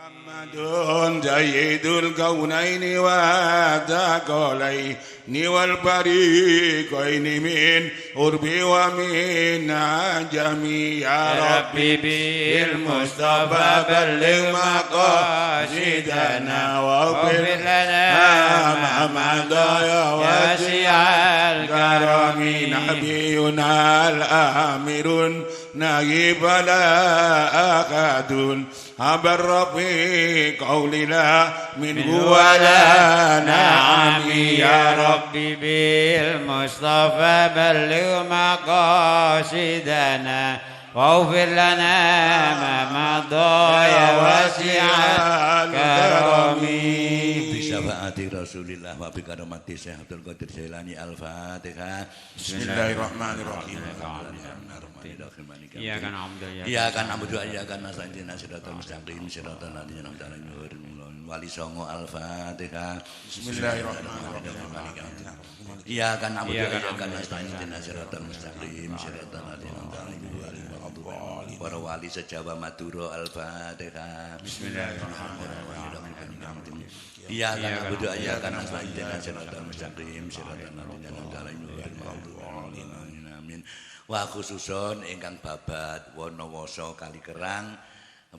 محمد سيد الكونين والثقلين والفريقين من قرب ومن عجم يا ربي بالمصطفى بلغ مقاصدنا واغفر لنا ما مضى يا واسع الكرم نبينا الآمر نهي فلا أحد أبر في قولنا منه ولا نعم يا ربي بالمصطفى بلغ مقاصدنا واغفر لنا ما مضى يا واسع الكرم بشفاعة رسول الله وبكرامة Syekh Abdul Qadir Jailani Al-Fatihah. Bismillahirrahmanirrahim. Iya kan alhamdulillah. Iya kan alhamdulillah iya kan nasta'in siratal mustaqim siratal ladzina an'amta alaihim wali songo Al-Fatihah. Bismillahirrahmanirrahim. Iya kan alhamdulillah iya kan nasta'in siratal mustaqim siratal ladzina an'amta alaihim para wali sejawa Madura Al-Fatihah. Bismillahirrahmanirrahim. Iya kan alhamdulillah iya kan nasta'in siratal mustaqim siratal ladzina an'amta alaihim amin. Wa khususon ingkang babat Wonowoso Kalikerang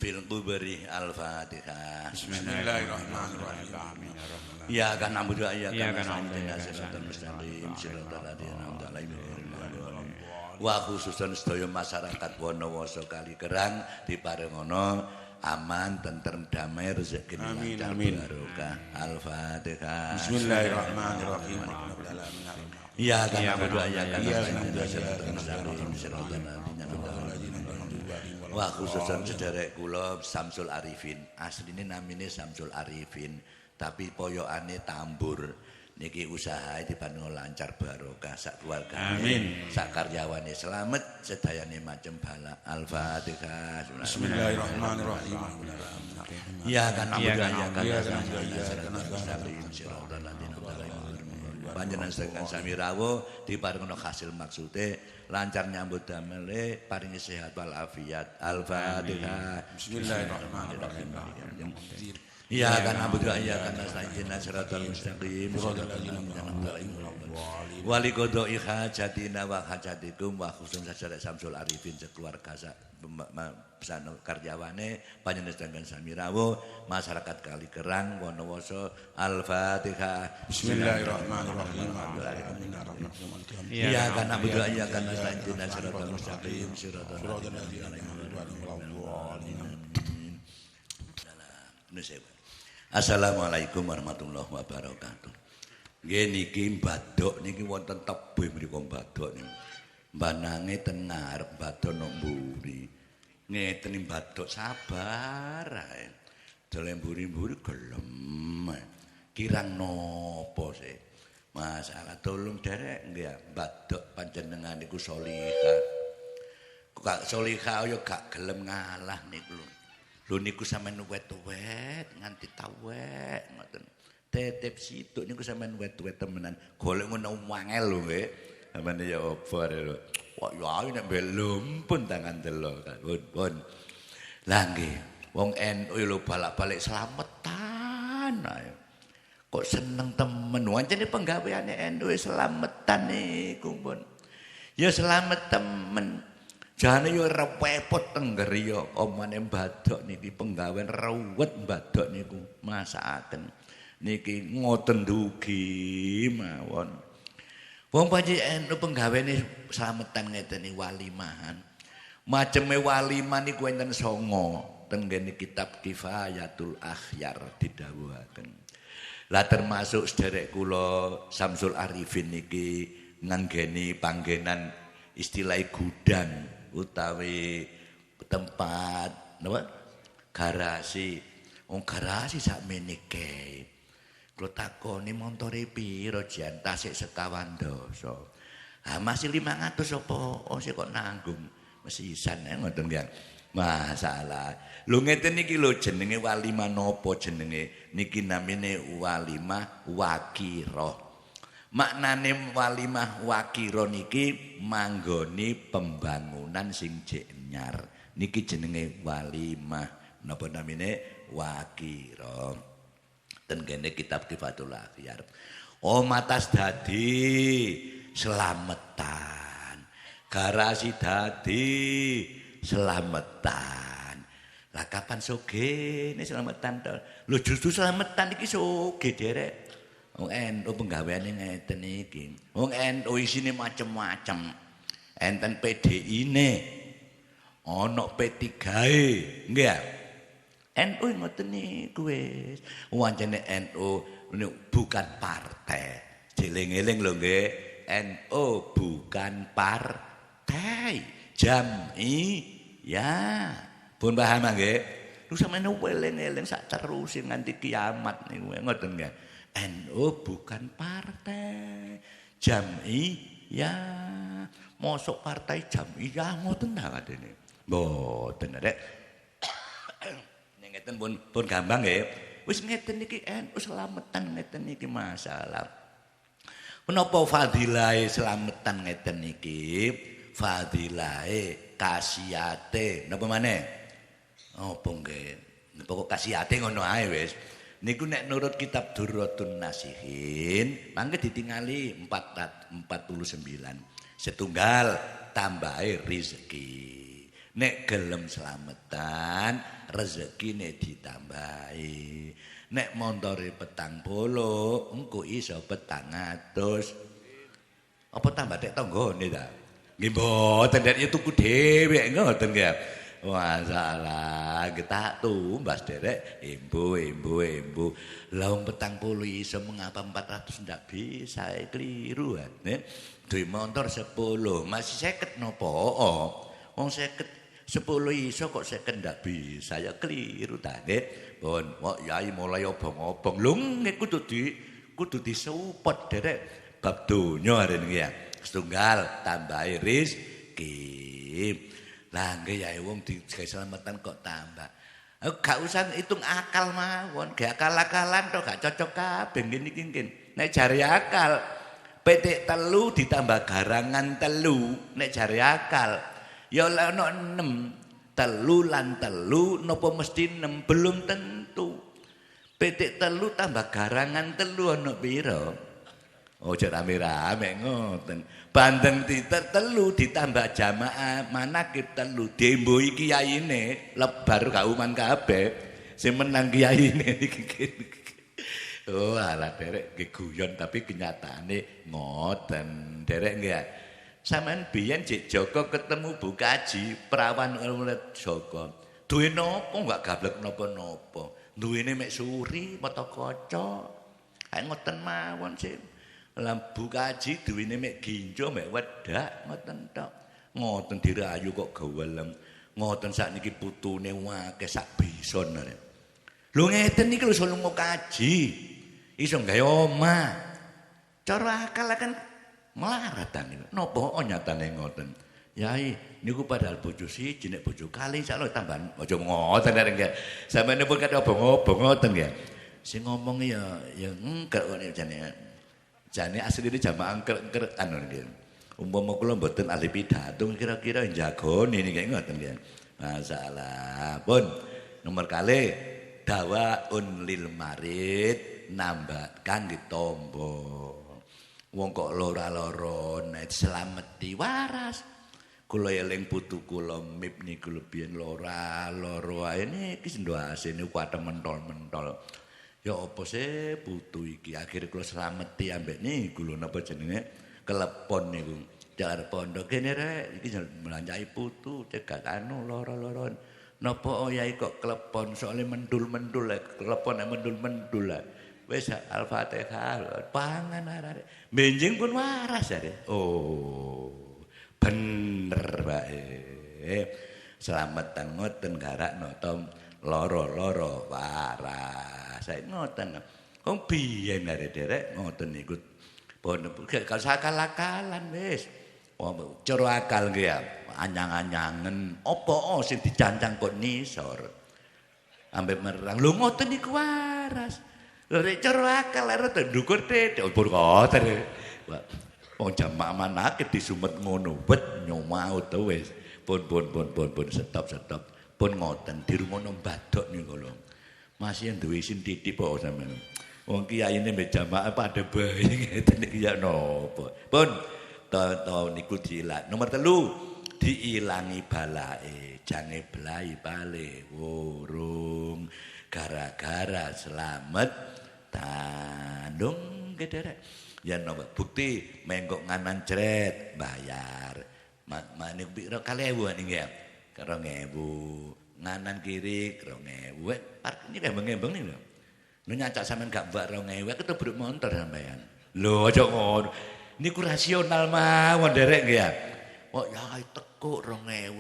fil kubri Al-Fatihah. Bismillahirrahmanirrahim. Ya kan alhamdulillah ya kan siratal mustaqim siratal ladzina an'amta alaihim. Wa khususon sedaya masyarakat Wonowoso Kalikerang diparengono aman, tentrem, damai, rezeki lancar barokah. Al-Fatihah. Bismillahirrahmanirrahim. Ya kan alhamdulillah ya kan wah khususan sederek kula Samsul Arifin. Asline namine Samsul Arifin, tapi poyokane Tambur. Niki usahae dipanjenengan lancar barokah sak keluarga. Amin. Sak karyawane slamet, sedayane macem bala. Al-Fatihah. Bismillahirrahmanirrahim. Ya kan alhamdulillah ya kan panjenengan sedaya sami rawuh diparingono hasil maksude lancar nyambut damele paringi sehat wal afiat. Al-Fatihah. Bismillahirrahmanirrahim. Ya kan alhamdulillah ya kan nasta'in siratal mustaqim wali qodoi hajatina wa hajatikum wa khusun sajarek Samsul Arifin sekeluarga pesano karyawane panjenengan sedaya sami rawuh masyarakat Kalikerang Wonowoso. Al-Fatihah. Bismillahirrahmanirrahim. Ya kan alhamdulillah ya kan nasta'in siratal mustaqim siratal Assalamualaikum warahmatullahi wabarakatuh. Nggih niki mbadok niki wonten tebih mriku mbadok niku. Mbanange ten ngarep mbadok nang mburi. Ngeten mbadok sabar ae. Dole mburi-mburi gelem. Kirang napa sih? Masalah tolong derek nggih mbadok panjenengan niku sholihah. Kok sholihah yo gak gelem ngalah niku lho. Lho niku sampean wet-wet nganti tawek ngoten. Tetep situk niku sampean wet-wet temenan. Golek ngono wangel lho nggih. Sampeyan ya apa lho. Kok yo ae nek belum pun tangan delok pun. Lah nggih, wong NU lho balak-balik slametan ae. Kok seneng temen. Wancene penggaweane NU slametan niku pun. Ya slamet temen. Jane yo repot tenggeri yo omane mbadok niki penggawean ruwet mbadok niku masakaken niki ngoten dugi mawon. Wong panjenengan penggaweane slametan ngeten walimahan. Maceme walimah niku enten 9 tenggene kitab Kifayatul Akhyar didhawuhaken. Lah termasuk sederek kula Samsul Arifin niki nganggeni panggenan istilah gudang utawi tempat napa garasi. Wong garasi sakmene kae. Kula takoni montore piro jan tasik sekawan dosa. Ah masih 500 apa? Oh sik kok nanggung. Mesisan ngoten ya. Masalah. Lho ngeten iki lho jenenge walimah napa jenenge? Niki namine walimah waqiroh. Maknane walimah wakiro niki manggoni pembangunan sing jek nyar. Niki jenenge walimah. Napa namine? wakira. Ten kene kitab Kifatul Akhyar. Omatas dadi selametan. Garasi dadi selametan. Lah kapan sugih selametan to? Lho justru selametan iki sugih derek. Wong NU penggaweane ngeten iki. Wong NU isine macem-macem. Enten PDI-ne. Ana P3-e, nggih. NU ngoten niku wis. Wancene NU bukan partai. Jeling-eling lho nggih. NU bukan partai. Jam'iyah. Pun paham nggih? Lu sampeyan eling-eling sak terusin nganti kiamat niku ngoten nggih. NU bukan partai. Jam'iyah. Mosok partai Jam'iyah ngoten ta kadene. Mboten rek. Ning ngeten pun gampang nggih. Wis ngeten iki NU selametan ngeten iki masalah. Menapa fadilahe selametan ngeten iki? Fadilahe kasiyate napa maneh? Apa nggih? Pokok kasiyate ngono ae wis. Niku nek nurut kitab Durratun Nasihin, mangke ditingali 49. Setunggal tambahe rezeki. Nek gelem slametan, rezekine ditambahi. Nek montore 40, engko iso 400. Apa tambah tek tanggane ta? Nggih mboten, nek tuku dhewe ngoten nggih. Masalah kita tumbas derek embu. Lah wong 40 iso mengapa 400 ndak bisa keliru kan. Duwe motor 10 masih 50 nopo. Wong 50 10 iso kok 50 ndak bisa ya keliru ta Nek. Pun kok yai mulai obong-obong. Lho nek kudu disupport derek bab donya arene ya. Setunggal tambahi rezeki. Lah nggih ya wong diselamatan kok tambah. Gak usah hitung akal mawon, gak akal-akalan to gak cocok kabeh ngene iki nggih. Nek jare akal, petik telu ditambah garangan telu, nek jare akal. Ya ana 6, telu lan telu napa mesti 6 belum tentu. Petik telu tambah garangan telu ana pira? Ojo rame-rame ngoten. Bandeng telu ditambah jamaah manakib telu demboi kiyaine lebar kauman kabeh sing menang kiyaine iki. Oh alah derek nggih guyon tapi kenyataane ngoten. Derek nggih. Sampeyan biyen Cik Joko ketemu Bu Kaji perawan urip Joko. Duwe napa enggak gablek napa-napa. Duwene mek suri mata kaca. Kae ngoten mawon sih. Lambu Kaji duwene mek ginjo mek wedak ngoten tok. Ngoten dirayu kok gawelem. Ngoten sakniki putune akeh sak bison. Lho ngeten iki lho lunga kaji. Iso gawe omah. Cara akal kan melarat ta niku. Napa nyatane ngoten. Yai niku padahal bojo siji nek bojo kali insyaallah tambahan aja ngoten nek nggih. Sampeyan pun kate obong-obong ngoten nggih. Sing ngomong ya engker jane. Jane asline jamaah angker-angker anu nggih. Umpama kula mboten ahli pidato kira-kira njagoni niki ngoten nggih. Masalah. Pun nomor kalih dawaun lil marid nambah kangge tombo. Wong kok lara-lara nek slameti waras. Kula eling putu kula mip niku lebihen lara ae niki sendoase niku kuat mentol-mentol. Ya apa sih putu iki akhire kula slameti ambek niku lho napa jenenge kelepon niku. Jar pondok kene rek iki melanjai putu cegak anu lara-lara. Napa yai kok kelepon soalnya mendul-mendul kelepon mendul-mendul. Wis Al-Fatihah pangan arek. Benjing pun waras ya. Oh. Bener bae. Slametan ngoten garak notom loro-loro waras. Saya ngoten. Wong biyen derek ngoten niku. Pun gak sakal-akalan wis. Wong cara akal nggih ya. Anyang-anyangen apa sing dicancang kok nisor. Ambek merang. Lho ngoten niku waras. Lho rek cara akal arep ndukur tetek. Pun ngoten. Wong jamaah manake disumet ngono. Bet nyomau to wis. Pun stop. Pun ngoten dirungono mbadok niku lho. Masih duwe isin titip kok sampean. Wong kiyaine mbek jamaah pada bae ngeten iki ya napa. Pun to niku diilang. Nomor 3 diilangi balake, jange blai bale wurung gara-gara selamat tandung gederek. Ya napa bukti menggok nganan jret bayar. Niku pira 2.000 niki ya. 2.000. Nganan kiri 2.000. Parkir ini embeng-embeng nih lho. Nu nyacak sampean gak mbak 2.000 ketebruk motor sampean. Lho aja ngono. Niku rasional mawon derek nggih ya. Kok ya tekuk 2.000.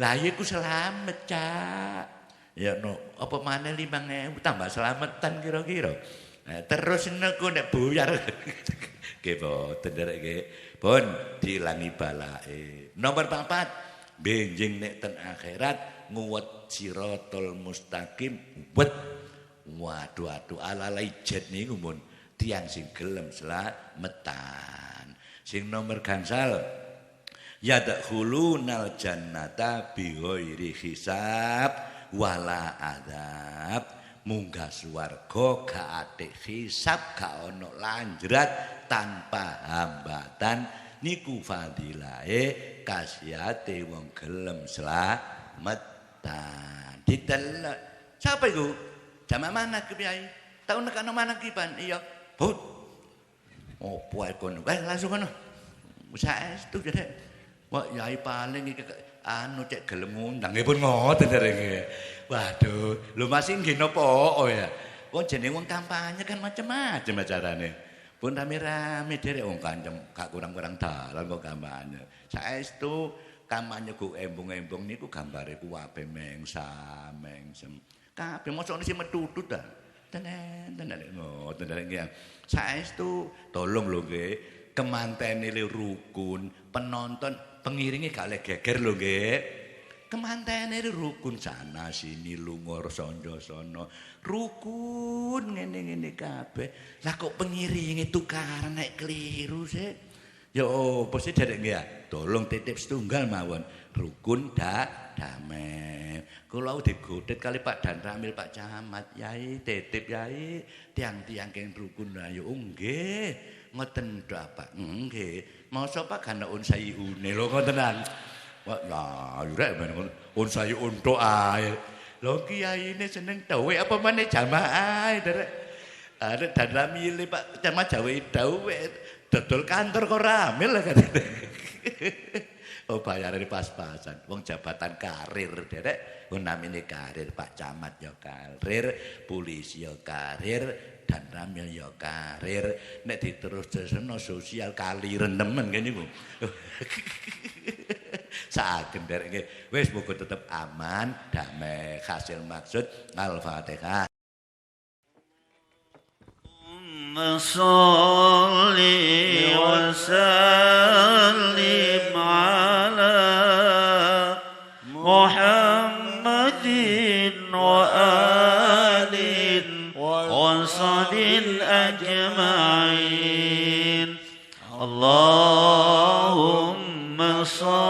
Lah iku selamat, Cak. Ya no, apa maneh 5.000 tambah selamatan kira-kira. Nah, terus niku nek buyar. Nggih boten derek nggih. Pun dilangi balake. Nomor 4 benjing nek ten akhirat nguwet siratal mustaqim wet. Waduh alalai jet niku mun tiyang sing gelem slametan. Sing nomor gangsal yadkhulunal jannata bighairi hisab wala adzab. Munggah swarga gak atik hisab, gak ono lanjrat tanpa hambatan. Niku fadilahe kasihate wong gelem slametan. Didelok. Sapa iku? Jamaah mana ki Kyai? Tau nekano mana ki Pan? Iya. Bud. Opo ae kono? Langsung kono. Saestu jare. Wah, Yai paling iki anu cek gelem ngundang. Nggih pun ngoten derenge. Waduh, lho masih nggih napa ya? Wong jenenge wong kampanye kan macam-macam acarane. Pun rame-rame derek wong kancem gak kurang-kurang dalan kok kampanye. Saestu kampanye go embung-embung niku gambare kuwabe mengsem. Kabeh mosok sing metutut ta. Tenan ngoten nggih. Saestu tolong lho nggih kemantene le rukun, penonton pengiringe gak oleh geger lho nggih. Kemantene rukun sana sini lunga sonjo sono. Rukun ngene-ngene kabeh. Lah kok pengiringe tukaran nek keliru sik. Ya opo sih derek nggih ya? Tolong titip setunggal mawon. Rukun damai. Kula digodhet kali Pak Dan Ramil Pak Camat. Yai titip yai tiang-tiang keng rukun ayo nggih. Ngoten tok Pak. Nggih. Masa Pak gana unsayune lho ngotenan. Wah, lah yurek men unsay untuk ae. Lho kiyaine seneng dawuh apa meneh jamaah derek. Are Dan Ramil Pak Camat jawe dawuh dodol kantor kok rame lah kan. Oh bayarane pas-pasan. Wong jabatan karir derek. Wong namine karir Pak Camat ya karir, polisi ya karir, Dan Ramil ya karir. Nek diterus-terusno sosial kaliren temen kene niku. Saged derek nggih. Wis muga tetep aman, damai, hasil maksud. Al-Fatihah. Salli wa sallim ala Muhammadin wa alin wa sahbihi ajma'in. Allahumma salli